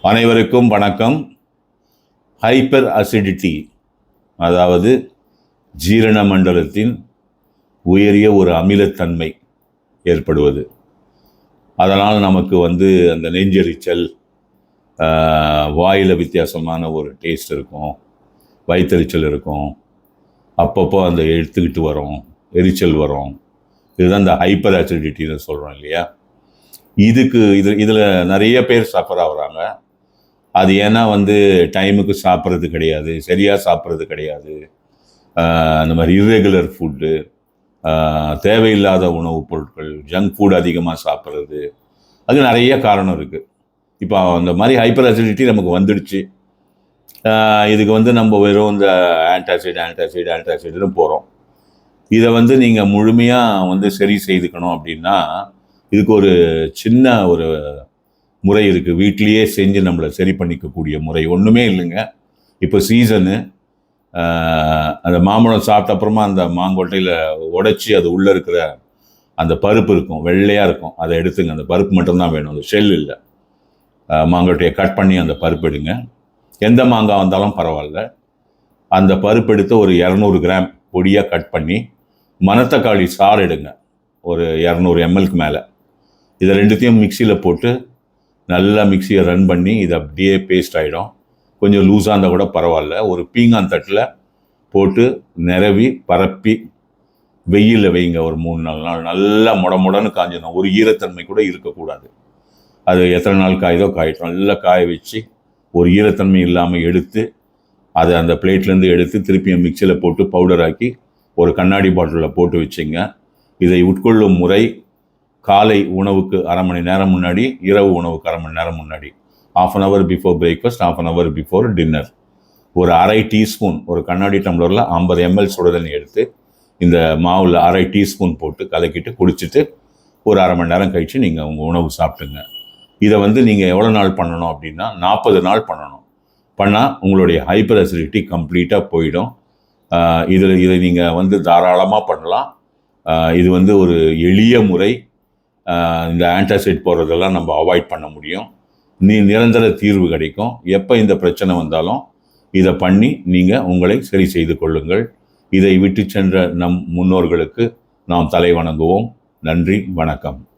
அனைவருக்கும் வணக்கம். Hyper acidity, அதாவது ஜீரண மண்டலத்தின் உயரிய ஒரு அமிலத்தன்மை ஏற்படுவது. அதனால் நமக்கு அந்த நெஞ்செரிச்சல், வாயில் வித்தியாசமான ஒரு டேஸ்ட் இருக்கும், வயிற்றெரிச்சல் இருக்கும், அப்பப்போ அந்த எடுத்துக்கிட்டு வரும், எரிச்சல் வரும். இதுதான் இந்த ஹைப்பர் அசிடிட்டின்னு சொல்கிறோம் இல்லையா. இதில் நிறைய பேர் சஃபர் ஆகுறாங்க. அது ஏன்னா டைமுக்கு சாப்பிட்றது கிடையாது, சரியாக சாப்பிட்றது கிடையாது, அந்த மாதிரி இர்ரெகுலர் ஃபுட்டு, தேவையில்லாத உணவுப் பொருட்கள், ஜங்க் ஃபுட் அதிகமாக சாப்பிட்றது, அது நிறைய காரணம் இருக்குது. இப்போ அந்த மாதிரி ஹைப்பர் அசிடிட்டி நமக்கு வந்துடுச்சு. இதுக்கு நம்ம வெறும் இந்த ஆன்டாசிட்னு போகிறோம். இதை நீங்கள் முழுமையாக சரி செய்துக்கணும் அப்படின்னா இதுக்கு ஒரு சின்ன ஒரு முறை இருக்குது. வீட்லேயே செஞ்சு நம்மளை சரி பண்ணிக்கக்கூடிய முறை ஒன்றுமே இல்லைங்க. இப்போ சீசனு, அந்த மாம்பழம் சாப்பிட்ட அப்புறமா அந்த மாங்கொட்டையில் உடைச்சி அது உள்ளே இருக்கிற அந்த பருப்பு இருக்கும், வெள்ளையாக இருக்கும், அதை எடுத்துங்க. அந்த பருப்பு மட்டும்தான் வேணும், அந்த ஷெல் இல்லை. மாங்கொட்டையை கட் பண்ணி அந்த பருப்பு எடுங்க. எந்த மாங்காய் வந்தாலும் பரவாயில்ல. அந்த பருப்பு எடுத்து ஒரு 200 கிராம் பொடியாக கட் பண்ணி, மணத்தக்காளி சாறு எடுங்க, ஒரு 200 ml மேலே. இதை ரெண்டுத்தையும் மிக்சியில் போட்டு நல்லா மிக்சியை ரன் பண்ணி இது அப்படியே பேஸ்ட் ஆகிடும். கொஞ்சம் லூஸாக இருந்தால் கூட பரவாயில்ல. ஒரு பீங்கான் தட்டில் போட்டு நிரவி பரப்பி வெயிலில் வைங்க. ஒரு 3-4 நாள் நல்லா முடன்னு காஞ்சிடணும். ஒரு ஈரத்தன்மை கூட இருக்கக்கூடாது. அது எத்தனை நாள் காயுதோ காயிட்டோம். நல்லா காய வச்சு ஒரு ஈரத்தன்மை இல்லாமல் எடுத்து அதை அந்த பிளேட்லேருந்து எடுத்து திருப்பியும் மிக்சியில் போட்டு பவுடராக்கி ஒரு கண்ணாடி பாட்டிலில் போட்டு வச்சுங்க. இதை உட்கொள்ளும் முறை காலை உணவுக்கு அரை மணி நேரம் முன்னாடி, இரவு உணவுக்கு அரை மணி நேரம் முன்னாடி, 1/2 hour before breakfast, 1/2 hour before dinner. ஒரு அரை டீஸ்பூன், ஒரு கண்ணாடி டம்ளரில் 50 ml சுடுதண்ணி எடுத்து இந்த மாவில் அரை டீஸ்பூன் போட்டு கலக்கிட்டு குடிச்சிட்டு ஒரு அரை மணி நேரம் கழித்து நீங்கள் உங்கள் உணவு சாப்பிட்டுங்க. இதை நீங்கள் எவ்வளோ நாள் பண்ணணும் அப்படின்னா 40 நாள் பண்ணணும். பண்ணால் உங்களுடைய ஹைப்பர் அசிடிட்டி கம்ப்ளீட்டாக போயிடும். இதை நீங்கள் தாராளமாக பண்ணலாம். இது ஒரு எளிய முறை. இந்த ஆன்டாசிட் போடுறதெல்லாம் நம்ம அவாய்ட் பண்ண முடியும். நிரந்தர தீர்வு கிடைக்கும். எப்போ இந்த பிரச்சனை வந்தாலும் இதை பண்ணி நீங்கள் உங்களை சரி செய்து கொள்ளுங்கள். இதை விட்டு சென்ற நம் முன்னோர்களுக்கு நாம் தலை வணங்குவோம். நன்றி, வணக்கம்.